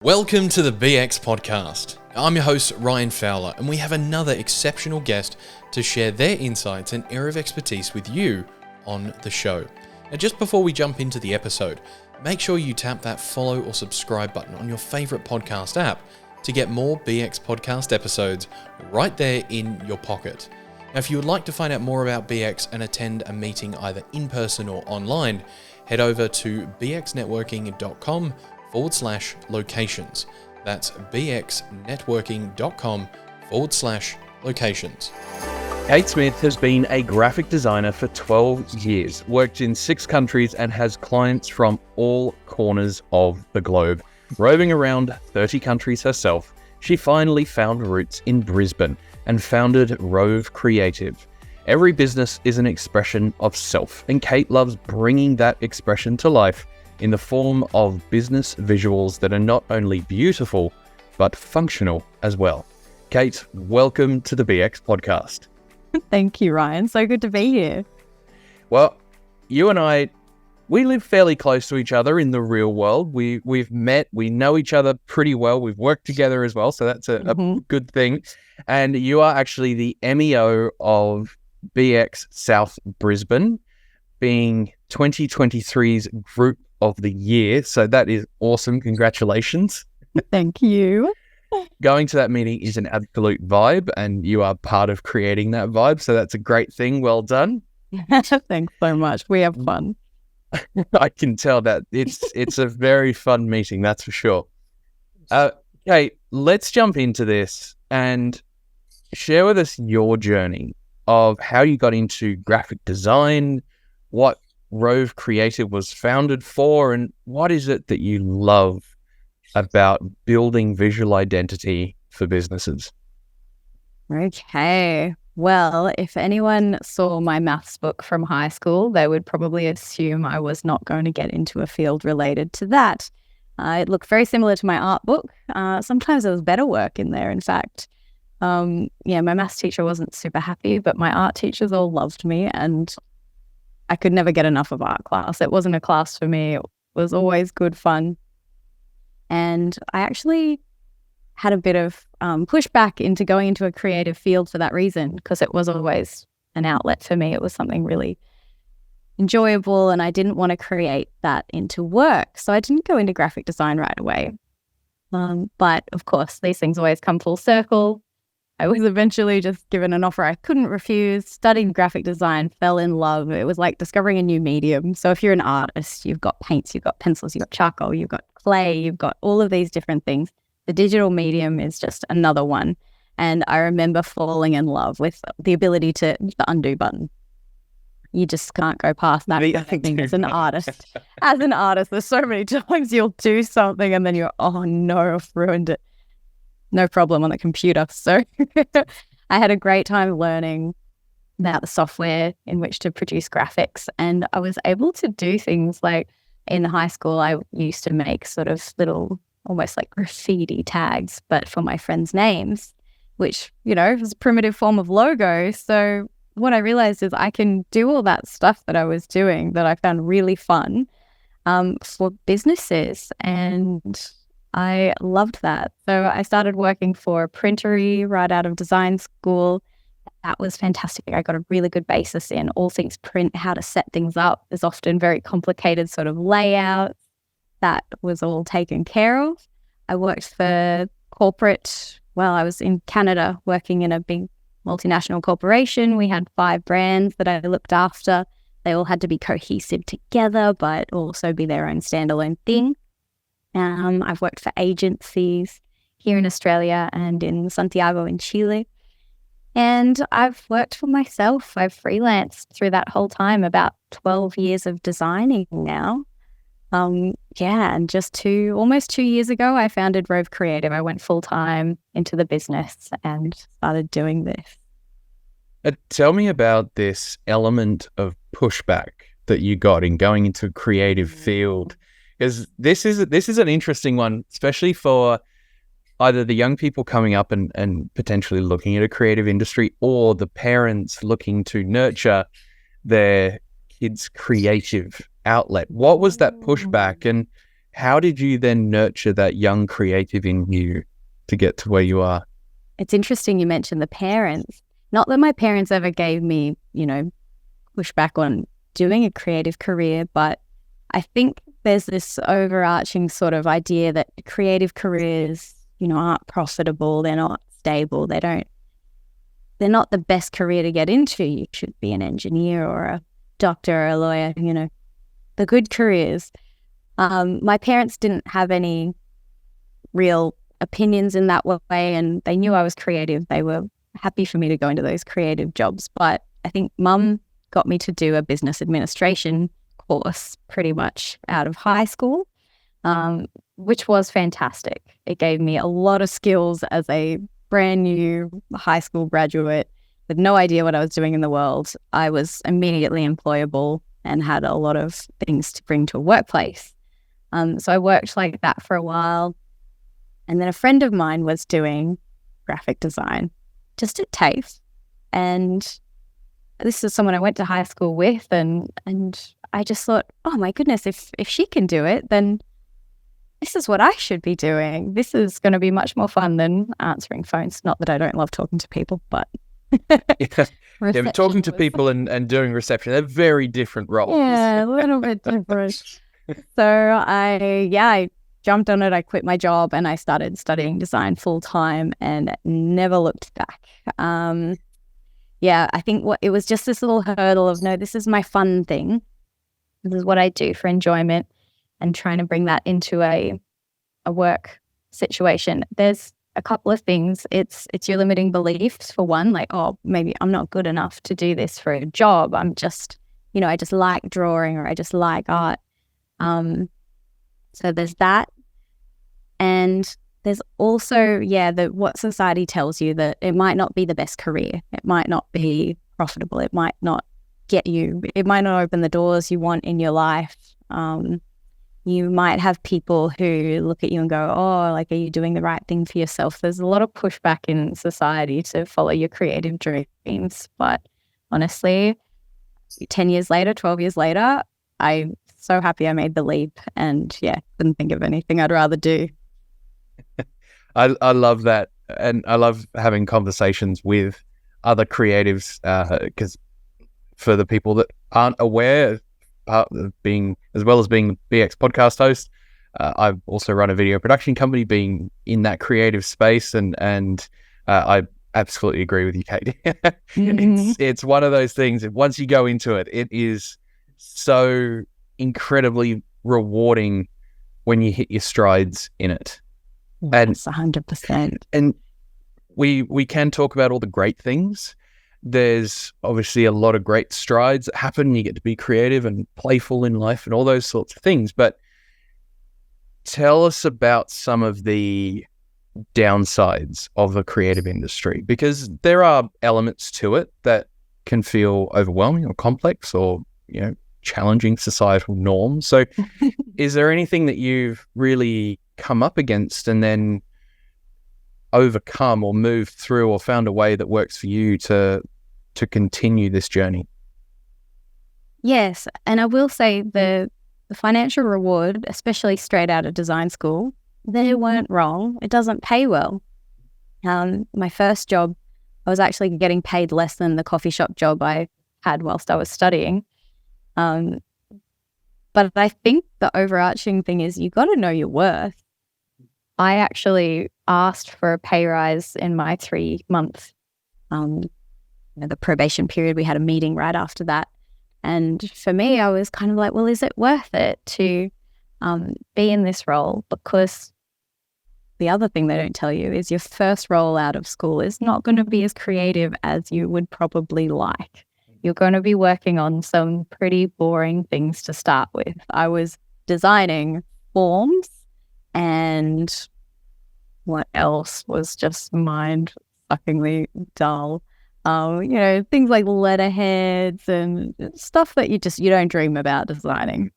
Welcome to the BX Podcast. I'm your host, Ryan Fowler, and we have another exceptional guest to share their insights and area of expertise with you on the show. Now, just before we jump into the episode, make sure you tap that follow or subscribe button on your favorite podcast app to get more BX Podcast episodes right there in your pocket. Now, if you would like to find out more about BX and attend a meeting either in person or online, head over to bxnetworking.com/locations. That's bxnetworking.com/locations. Kate Smith has been a graphic designer for 12 years, worked in 6 countries and has clients from all corners of the globe. Roving around 30 countries herself, she finally found roots in Brisbane and founded Rove Creative. Every business is an expression of self, and Kate loves bringing that expression to life in the form of business visuals that are not only beautiful, but functional as well. Kate, welcome to the BX Podcast. Thank you, Ryan. So good to be here. Well, you and I, we live fairly close to each other in the real world. We've met, we know each other pretty well. We've worked together as well, so that's a good thing. And you are actually the MEO of BX South Brisbane, being 2023's Group of the Year. So that is awesome. Congratulations. Thank you. Going to that meeting is an absolute vibe, and you are part of creating that vibe. So that's a great thing. Well done. Thanks so much. We have fun. I can tell that it's a very fun meeting. That's for sure. Okay, let's jump into this and share with us your journey of how you got into graphic design, what Rove Creative was founded for, and what is it that you love about building visual identity for businesses? Okay. Well, if anyone saw my maths book from high school, they would probably assume I was not going to get into a field related to that. It looked very similar to my art book. Sometimes there was better work in there, in fact. My maths teacher wasn't super happy, but my art teachers all loved me, and I could never get enough of art class. It wasn't a class for me. It was always good fun. And I actually had a bit of pushback into going into a creative field for that reason, because it was always an outlet for me. It was something really enjoyable, and I didn't want to create that into work. So I didn't go into graphic design right away. But of course, these things always come full circle. I was eventually just given an offer I couldn't refuse, studied graphic design, fell in love. It was like discovering a new medium. So if you're an artist, you've got paints, you've got pencils, you've got charcoal, you've got clay, you've got all of these different things. The digital medium is just another one. And I remember falling in love with the ability to the undo button. You just can't go past that thing as an artist. As an artist, there's so many times you'll do something and then you're, oh no, I've ruined it. No problem on the computer. So I had a great time learning about the software in which to produce graphics. And I was able to do things like in high school, I used to make sort of little, almost like graffiti tags, but for my friends' names, which, was a primitive form of logo. So what I realized is I can do all that stuff that I was doing that I found really fun for businesses. And I loved that. So I started working for a printery right out of design school. That was fantastic. I got a really good basis in all things print, how to set things up. There's often very complicated sort of layouts. That was all taken care of. I worked for corporate. Well, I was in Canada working in a big multinational corporation. We had 5 brands that I looked after. They all had to be cohesive together, but also be their own standalone thing. I've worked for agencies here in Australia and in Santiago in Chile. And I've worked for myself. I've freelanced through that whole time, about 12 years of designing now. And just almost 2 years ago, I founded Rove Creative. I went full-time into the business and started doing this. Tell me about this element of pushback that you got in going into a creative field. Because this is an interesting one, especially for either the young people coming up and potentially looking at a creative industry, or the parents looking to nurture their kids' creative outlet. What was that pushback, and how did you then nurture that young creative in you to get to where you are? It's interesting you mentioned the parents. Not that my parents ever gave me, pushback on doing a creative career, but I think there's this overarching sort of idea that creative careers, aren't profitable, they're not stable, they're not the best career to get into. You should be an engineer or a doctor or a lawyer, the good careers. My parents didn't have any real opinions in that way, and they knew I was creative. They were happy for me to go into those creative jobs. But I think Mum got me to do a business administration course pretty much out of high school, which was fantastic. It gave me a lot of skills as a brand new high school graduate with no idea what I was doing in the world. I was immediately employable and had a lot of things to bring to a workplace. So I worked like that for a while. And then a friend of mine was doing graphic design just at TAFE. And this is someone I went to high school with. And I just thought, oh my goodness, if she can do it, then this is what I should be doing. This is going to be much more fun than answering phones. Not that I don't love talking to people, but yeah, but talking to people and doing reception, they're very different roles. Yeah, a little bit different. So I jumped on it. I quit my job and I started studying design full time and never looked back. I think it was just this little hurdle of, no, this is my fun thing. This is what I do for enjoyment, and trying to bring that into a work situation. There's a couple of things. It's your limiting beliefs, for one, like, oh, maybe I'm not good enough to do this for a job. I'm just, I just like drawing, or I just like art. So there's that. And there's also, what society tells you, that it might not be the best career. It might not be profitable. It might not it might not open the doors you want in your life. You might have people who look at you and go, oh, like, are you doing the right thing for yourself? There's a lot of pushback in society to follow your creative dreams. But honestly, 10 years later, 12 years later, I'm so happy I made the leap, and couldn't think of anything I'd rather do. I love that. And I love having conversations with other creatives, because for the people that aren't aware, being as well as being the BX podcast host, I also run a video production company, being in that creative space, and I absolutely agree with you, Kate. It's one of those things that once you go into it, it is so incredibly rewarding when you hit your strides in it. That's 100%. And we can talk about all the great things. There's obviously a lot of great strides that happen. You get to be creative and playful in life and all those sorts of things. But tell us about some of the downsides of the creative industry, because there are elements to it that can feel overwhelming or complex or, challenging societal norms. So is there anything that you've really come up against and then overcome or moved through, or found a way that works for you to continue this journey? Yes, and I will say the financial reward, especially straight out of design school, they weren't wrong. It doesn't pay well. My first job, I was actually getting paid less than the coffee shop job I had whilst I was studying. But I think the overarching thing is you got to know your worth. I actually asked for a pay rise in my 3-month, the probation period. We had a meeting right after that. And for me, I was kind of like, well, is it worth it to be in this role? Because the other thing they don't tell you is your first role out of school is not going to be as creative as you would probably like. You're going to be working on some pretty boring things to start with. I was designing forms, and what else was just mind-suckingly dull. Things like letterheads and stuff that you don't dream about designing.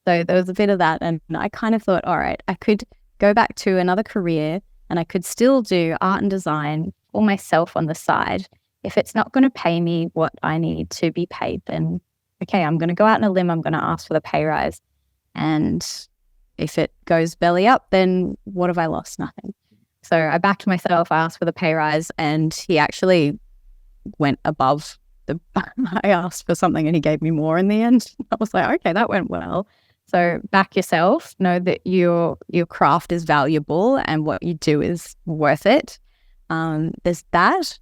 So there was a bit of that, and I kind of thought, all right, I could go back to another career and I could still do art and design for myself on the side. If it's not going to pay me what I need to be paid, then okay, I'm going to go out on a limb. I'm going to ask for the pay rise. And If it goes belly up, then what have I lost? Nothing. So I backed myself. I asked for the pay rise, and he actually went above I asked for something and he gave me more in the end. I was like, okay, that went well. So back yourself, know that your craft is valuable and what you do is worth it. There's that.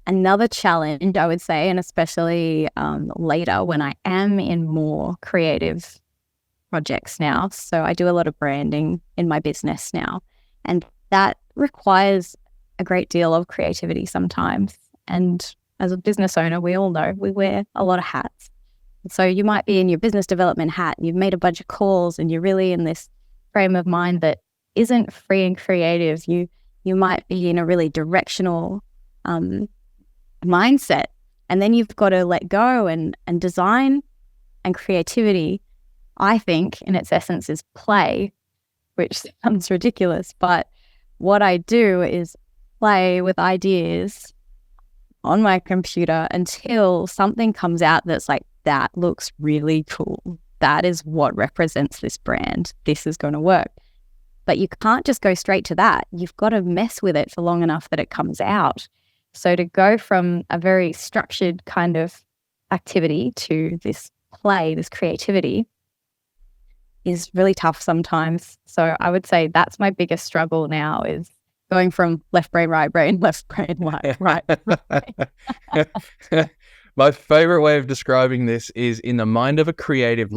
Another challenge, I would say, and especially later when I am in more creative projects now. So I do a lot of branding in my business now, and that requires a great deal of creativity sometimes. And as a business owner, we all know we wear a lot of hats. So you might be in your business development hat and you've made a bunch of calls and you're really in this frame of mind that isn't free and creative. You might be in a really directional mindset, and then you've got to let go, and design and creativity, I think, in its essence is play, which sounds ridiculous, but what I do is play with ideas on my computer until something comes out that's like, that looks really cool. That is what represents this brand. This is going to work. But you can't just go straight to that. You've got to mess with it for long enough that it comes out. So to go from a very structured kind of activity to this play, this creativity, is really tough sometimes. So I would say that's my biggest struggle now, is going from left brain, right, right. My favorite way of describing this is, in the mind of a creative,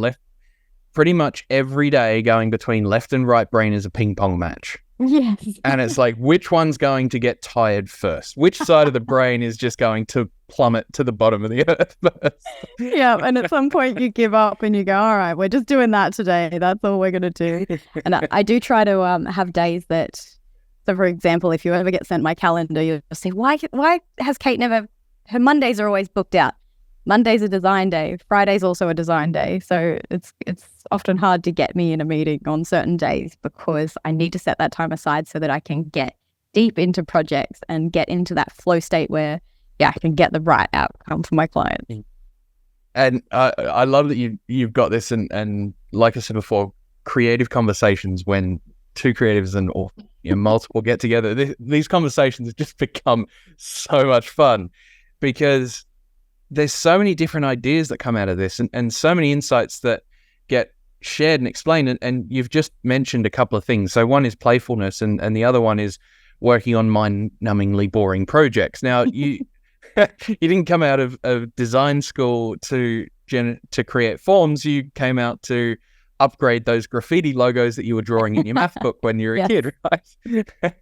pretty much every day going between left and right brain is a ping pong match. Yes. And it's like, which one's going to get tired first? Which side of the brain is just going to plummet to the bottom of the earth first? Yeah, and at some point you give up and you go, all right, we're just doing that today. That's all we're going to do. And I do try to have days that, so for example, if you ever get sent my calendar, you'll say, why has Kate never, her Mondays are always booked out. Monday's a design day. Friday's also a design day. So it's often hard to get me in a meeting on certain days because I need to set that time aside so that I can get deep into projects and get into that flow state where, I can get the right outcome for my client. And I love that you've got this, and like I said before, creative conversations, when two creatives or multiple get together, these conversations have just become so much fun because there's so many different ideas that come out of this, and so many insights that get shared and explained. And you've just mentioned a couple of things. So one is playfulness, and the other one is working on mind-numbingly boring projects. Now, you didn't come out of design school to create forms. You came out to upgrade those graffiti logos that you were drawing in your math book when you were a kid, right?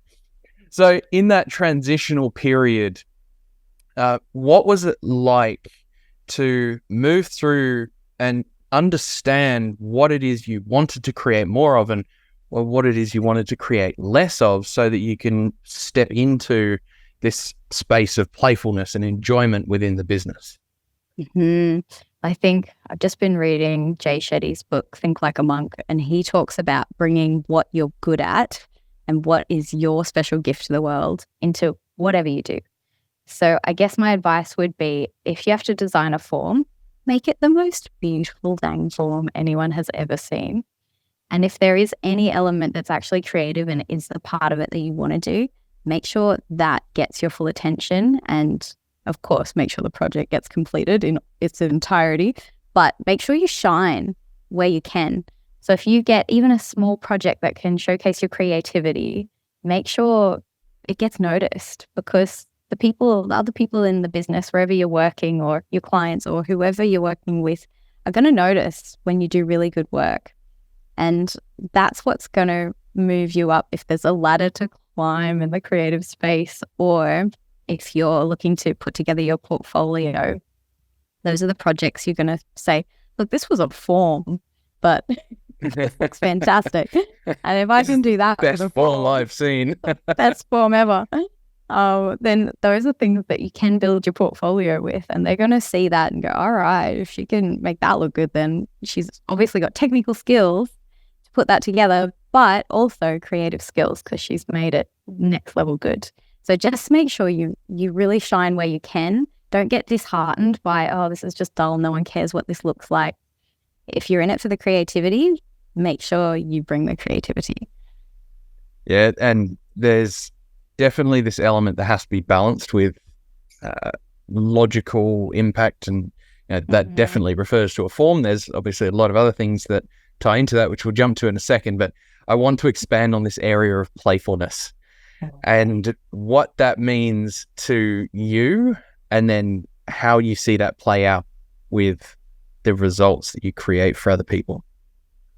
So in that transitional period, what was it like to move through and understand what it is you wanted to create more of, and what it is you wanted to create less of, so that you can step into this space of playfulness and enjoyment within the business? Mm-hmm. I think I've just been reading Jay Shetty's book, Think Like a Monk, and he talks about bringing what you're good at and what is your special gift to the world into whatever you do. So I guess my advice would be, if you have to design a form, make it the most beautiful dang form anyone has ever seen. And if there is any element that's actually creative and is the part of it that you want to do, make sure that gets your full attention. And of course, make sure the project gets completed in its entirety, but make sure you shine where you can. So if you get even a small project that can showcase your creativity, make sure it gets noticed, because the other people in the business, wherever you're working, or your clients or whoever you're working with, are going to notice when you do really good work. And that's what's going to move you up if there's a ladder to climb in the creative space, or if you're looking to put together your portfolio. Those are the projects you're going to say, look, this was a form, but this looks fantastic. And if I can do that, best form I've seen. Best form ever. Then those are things that you can build your portfolio with, and they're going to see that and go, all right, if she can make that look good, then she's obviously got technical skills to put that together, but also creative skills because she's made it next level good. So just make sure you really shine where you can. Don't get disheartened by, oh, this is just dull, no one cares what this looks like. If you're in it for the creativity, make sure you bring the creativity. Yeah, and there's definitely this element that has to be balanced with logical impact, and that definitely refers to a form. There's obviously a lot of other things that tie into that, which we'll jump to in a second, but I want to expand on this area of playfulness and what that means to you, and then how you see that play out with the results that you create for other people.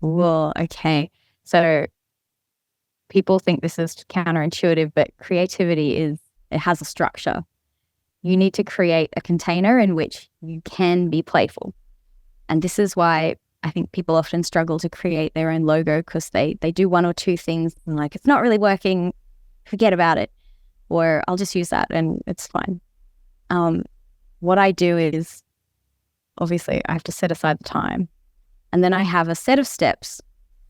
Well, okay. So people think this is counterintuitive, but creativity it has a structure. You need to create a container in which you can be playful. And this is why I think people often struggle to create their own logo, because they do one or two things and like, it's not really working, forget about it. Or I'll just use that and it's fine. What I do is, obviously I have to set aside the time. And then I have a set of steps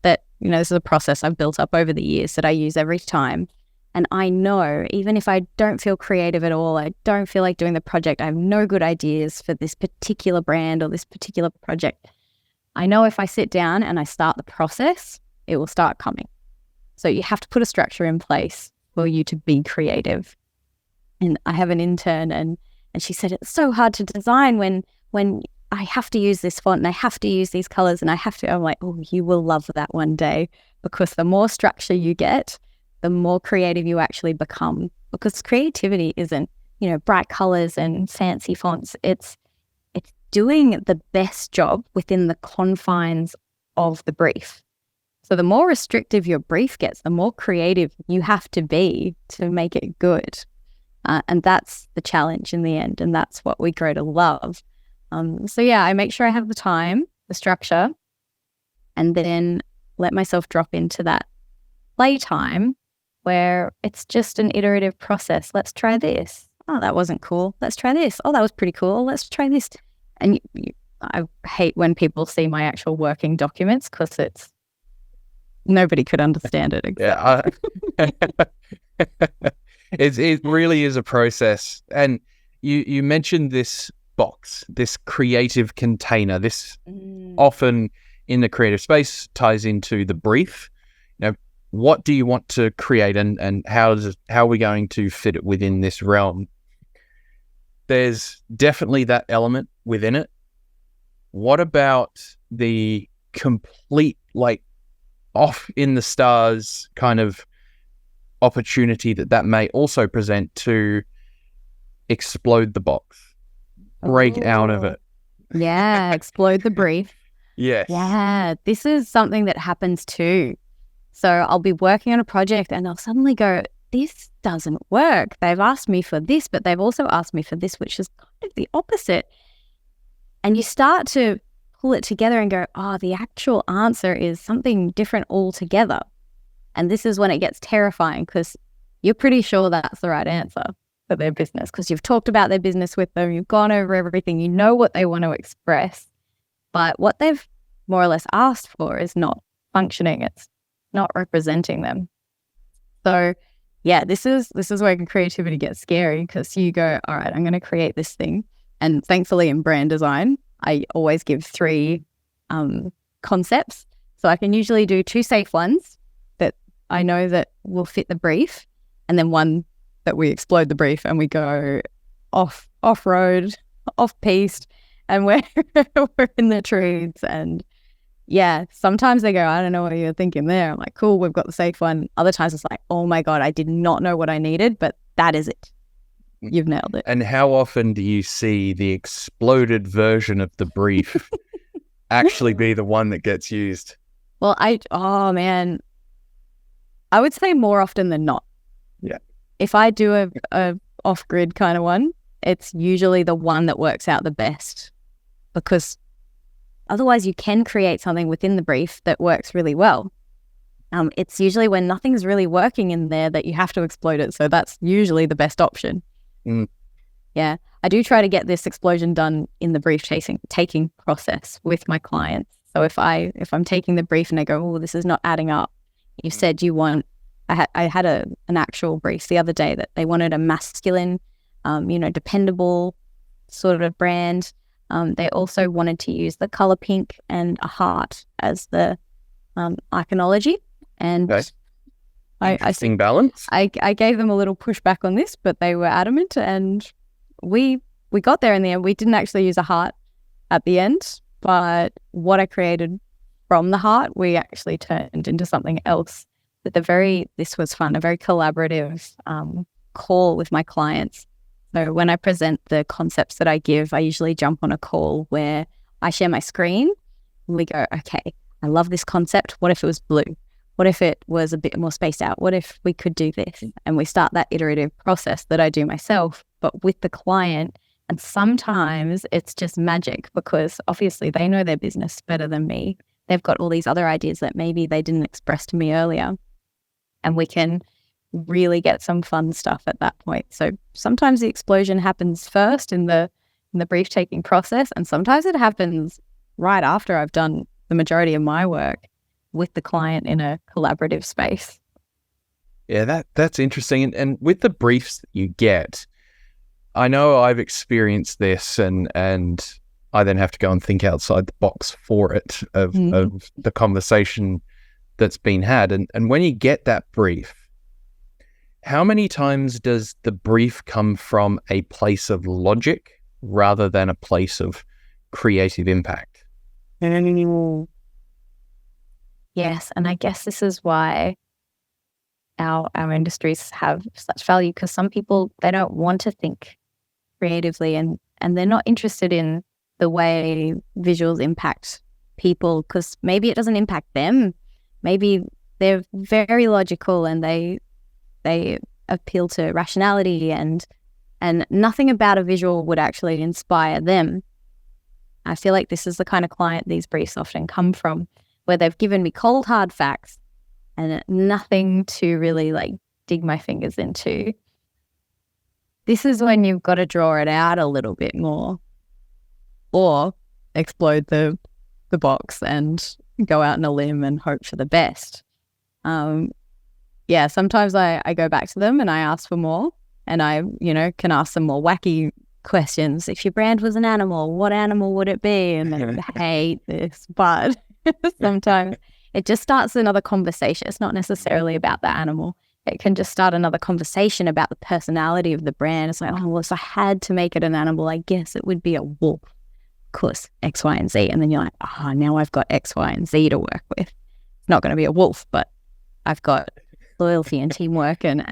that, this is a process I've built up over the years that I use every time. And I know, even if I don't feel creative at all, I don't feel like doing the project, I have no good ideas for this particular brand or this particular project, I know if I sit down and I start the process, it will start coming. So you have to put a structure in place for you to be creative. And I have an intern and she said, it's so hard to design when I have to use this font and I have to use these colors and I'm like, oh, you will love that one day, because the more structure you get, the more creative you actually become. Because creativity isn't, bright colors and fancy fonts. It's doing the best job within the confines of the brief. So the more restrictive your brief gets, the more creative you have to be to make it good. And that's the challenge in the end. And that's what we grow to love. So yeah, I make sure I have the time, the structure, and then let myself drop into that playtime where it's just an iterative process. Let's try this. Oh, that wasn't cool. Let's try this. Oh, that was pretty cool. Let's try this. And I hate when people see my actual working documents, because nobody could understand it. Exactly. Yeah, it really is a process. And you mentioned this box, this creative container. This often in the creative space ties into the brief. What do you want to create, and how are we going to fit it within this realm? There's definitely that element within it. What about the complete, off in the stars kind of opportunity that may also present to explode the box, break out of it? Yeah, explode the brief. Yes. Yeah, this is something that happens too. So I'll be working on a project and I'll suddenly go, this doesn't work. They've asked me for this, but they've also asked me for this, which is kind of the opposite. And you start to pull it together and go, oh, the actual answer is something different altogether. And this is when it gets terrifying, because you're pretty sure that's the right answer for their business, because you've talked about their business with them, you've gone over everything, you know what they want to express, but what they've more or less asked for is not functioning. It's not representing them. So yeah, this is where creativity gets scary, because you go, all right, I'm going to create this thing. And thankfully in brand design, I always give 3 concepts. So I can usually do 2 safe ones that I know that will fit the brief, and then one that we explode the brief and we go off-road, off-piste, and we're in the trees. And yeah, sometimes they go, I don't know what you're thinking there. I'm like, cool, we've got the safe one. Other times it's like, oh my God, I did not know what I needed, but that is it. You've nailed it. And how often do you see the exploded version of the brief actually be the one that gets used? Well, I would say more often than not. Yeah. If I do a off-grid kind of one, it's usually the one that works out the best, because otherwise you can create something within the brief that works really well. It's usually when nothing's really working in there that you have to explode it. So that's usually the best option. Yeah. I do try to get this explosion done in the brief taking process with my clients. So if I'm taking the brief and I go, oh, this is not adding up. You said you want, I had an actual brief the other day that they wanted a masculine, dependable sort of brand. They also wanted to use the color pink and a heart as the iconology. And Okay. I Interesting balance. I gave them a little pushback on this, but they were adamant, and we got there in the end. We didn't actually use a heart at the end, but what I created from the heart, we actually turned into something else. But this was fun, a very collaborative call with my clients. So when I present the concepts that I give, I usually jump on a call where I share my screen. We go, okay, I love this concept. What if it was blue? What if it was a bit more spaced out? What if we could do this? And we start that iterative process that I do myself, but with the client. And sometimes it's just magic because obviously they know their business better than me. They've got all these other ideas that maybe they didn't express to me earlier. And we can really get some fun stuff at that point. So sometimes the explosion happens first in the brief taking process, and sometimes it happens right after I've done the majority of my work with the client in a collaborative space. Yeah, that's interesting. And with the briefs that you get, I know I've experienced this, and I then have to go and think outside the box for it of the conversation that's been had. And when you get that brief, how many times does the brief come from a place of logic rather than a place of creative impact? Yes, and I guess this is why our industries have such value, because some people, they don't want to think creatively, and they're not interested in the way visuals impact people, because maybe it doesn't impact them. Maybe they're very logical and they appeal to rationality, and nothing about a visual would actually inspire them. I feel like this is the kind of client these briefs often come from, where they've given me cold, hard facts and nothing to really dig my fingers into. This is when you've got to draw it out a little bit more, or explode the box and go out on a limb and hope for the best. Sometimes I go back to them and I ask for more, and I, can ask them more wacky questions. If your brand was an animal, what animal would it be? And they hate this, but sometimes it just starts another conversation. It's not necessarily about the animal. It can just start another conversation about the personality of the brand. It's like, oh, well, if I had to make it an animal, I guess it would be a wolf. Of course, X, Y, and Z. And then you're like, now I've got X, Y, and Z to work with. It's not going to be a wolf, but I've got loyalty and teamwork and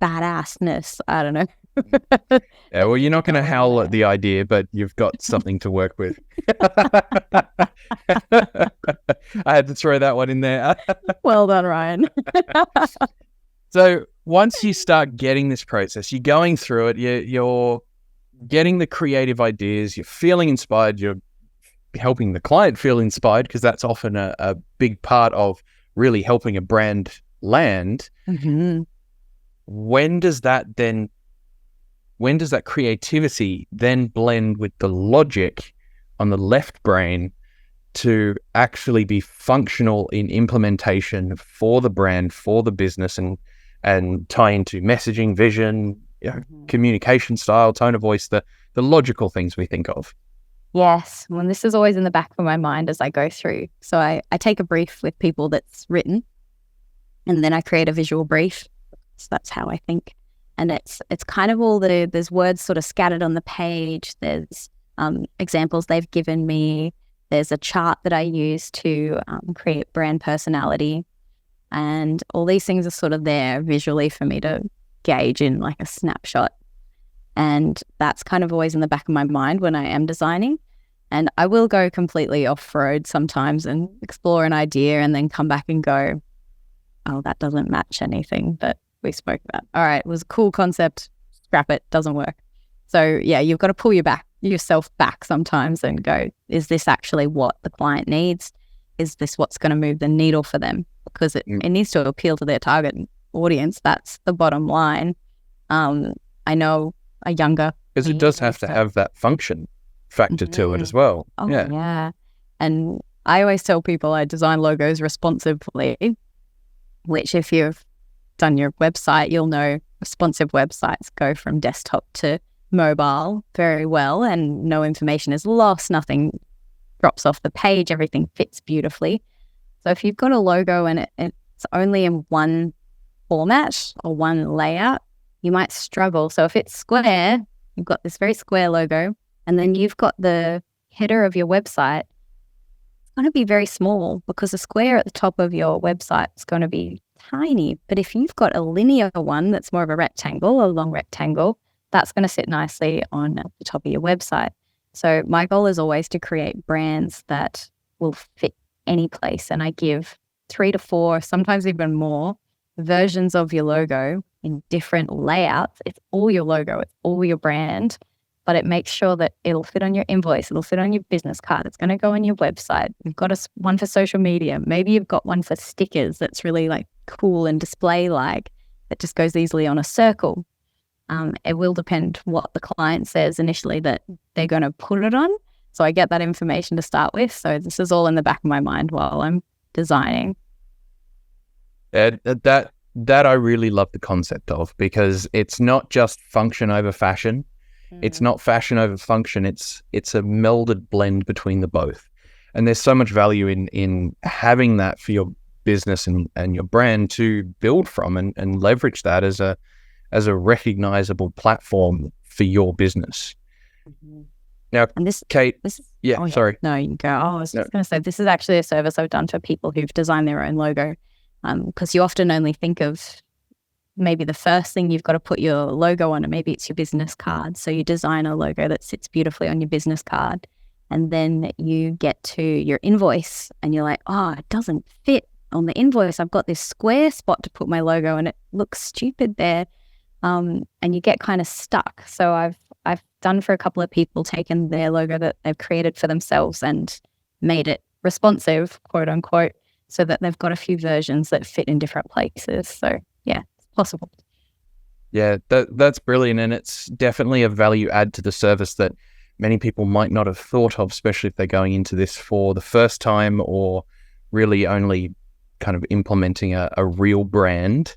badassness. I don't know. Yeah, well, you're not going to howl at the idea, but you've got something to work with. I had to throw that one in there. Well done, Ryan. So once you start getting this process, you're going through it, you're getting the creative ideas, you're feeling inspired, you're helping the client feel inspired, because that's often a big part of really helping a brand land. Mm-hmm. When does that creativity then blend with the logic on the left brain to actually be functional in implementation for the brand, for the business, and tie into messaging, vision, communication style, tone of voice, the logical things we think of? Yes. Well, this is always in the back of my mind as I go through. So I take a brief with people that's written, and then I create a visual brief. So that's how I think. And it's kind of there's words sort of scattered on the page. There's examples they've given me. There's a chart that I use to create brand personality. And all these things are sort of there visually for me to gauge in like a snapshot. And that's kind of always in the back of my mind when I am designing. And I will go completely off-road sometimes and explore an idea and then come back and go, oh, that doesn't match anything that we spoke about. All right, it was a cool concept, scrap it, doesn't work. So yeah, you've got to pull yourself back sometimes and go, is this actually what the client needs? Is this what's going to move the needle for them? Because it needs to appeal to their target audience. That's the bottom line. I know a younger... Because it does have to have that function factor to it as well. Oh, yeah. And I always tell people I design logos responsively, which if you've done your website, you'll know responsive websites go from desktop to mobile very well, and no information is lost, nothing drops off the page, everything fits beautifully. So if you've got a logo and it's only in one format or one layout, you might struggle. So if it's square, you've got this very square logo, and then you've got the header of your website, it's going to be very small because the square at the top of your website is going to be tiny. But if you've got a linear one that's more of a rectangle, a long rectangle, that's going to sit nicely on the top of your website. So my goal is always to create brands that will fit any place. And I give 3 to 4, sometimes even more, versions of your logo in different layouts. It's all your logo, it's all your brand, but it makes sure that it'll fit on your invoice, it'll fit on your business card, it's going to go on your website. You've got one for social media. Maybe you've got one for stickers that's really like cool and display-like that just goes easily on a circle. It will depend what the client says initially that they're going to put it on. So I get that information to start with. So this is all in the back of my mind while I'm designing. That I really love the concept of, because it's not just function over fashion. It's not fashion over function. It's a melded blend between the both. And there's so much value in having that for your business and your brand to build from and leverage that as a recognizable platform for your business. Now, and Kate, yeah. Sorry. No, you go. I was just going to say, this is actually a service I've done for people who've designed their own logo. Because you often only think of maybe the first thing you've got to put your logo on, and maybe it's your business card. So you design a logo that sits beautifully on your business card, and then you get to your invoice and you're like, oh, it doesn't fit on the invoice. I've got this square spot to put my logo and it looks stupid there. And you get kind of stuck. So I've done for a couple of people, taken their logo that they've created for themselves and made it responsive, quote unquote, so that they've got a few versions that fit in different places. So yeah, it's possible. Yeah, that's brilliant. And it's definitely a value add to the service that many people might not have thought of, especially if they're going into this for the first time or really only kind of implementing a real brand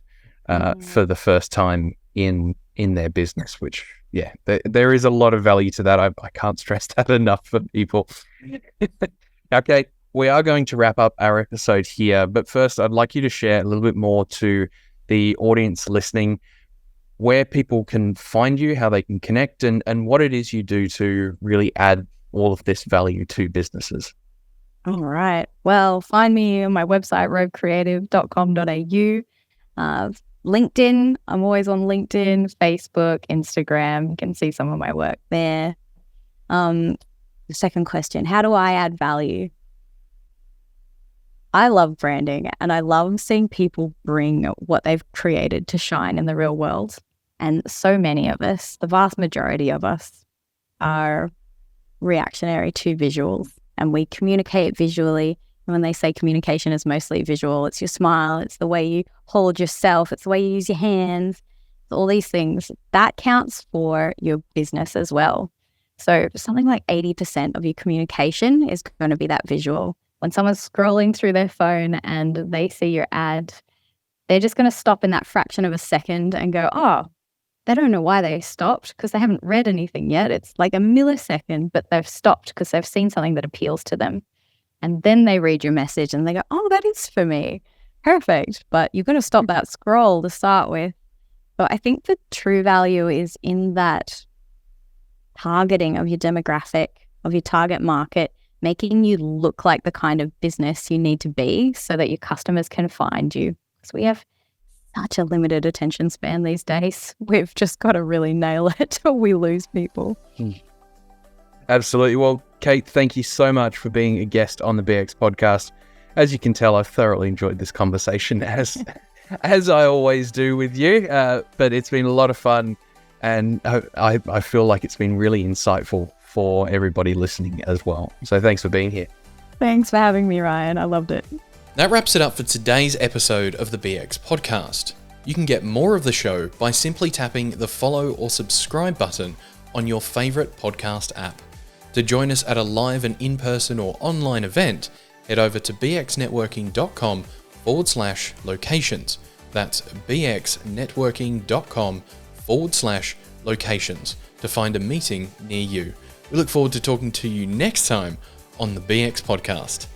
for the first time in their business, which, yeah, there is a lot of value to that. I can't stress that enough for people. Okay. We are going to wrap up our episode here, but first I'd like you to share a little bit more to the audience listening, where people can find you, how they can connect, and what it is you do to really add all of this value to businesses. All right. Well, find me on my website, rovecreative.com.au. LinkedIn, I'm always on LinkedIn, Facebook, Instagram. You can see some of my work there. The second question, how do I add value? I love branding and I love seeing people bring what they've created to shine in the real world. And so many of us, the vast majority of us, are reactionary to visuals, and we communicate visually. And when they say communication is mostly visual, it's your smile, it's the way you hold yourself, it's the way you use your hands, all these things. That counts for your business as well. So something like 80% of your communication is going to be that visual. When someone's scrolling through their phone and they see your ad, they're just going to stop in that fraction of a second and go, oh, they don't know why they stopped because they haven't read anything yet. It's like a millisecond, but they've stopped because they've seen something that appeals to them. And then they read your message and they go, oh, that is for me. Perfect. But you're going to stop that scroll to start with. But I think the true value is in that targeting of your demographic, of your target market, making you look like the kind of business you need to be so that your customers can find you. Because we have such a limited attention span these days. We've just got to really nail it or we lose people. Absolutely. Well, Kate, thank you so much for being a guest on the BX podcast. As you can tell, I've thoroughly enjoyed this conversation, as I always do with you. But it's been a lot of fun, and I feel like it's been really insightful for everybody listening as well. So thanks for being here. Thanks for having me, Ryan. I loved it. That wraps it up for today's episode of the BX podcast. You can get more of the show by simply tapping the follow or subscribe button on your favorite podcast app. To join us at a live and in-person or online event, head over to bxnetworking.com/locations. That's bxnetworking.com/locations to find a meeting near you. We look forward to talking to you next time on the BX podcast.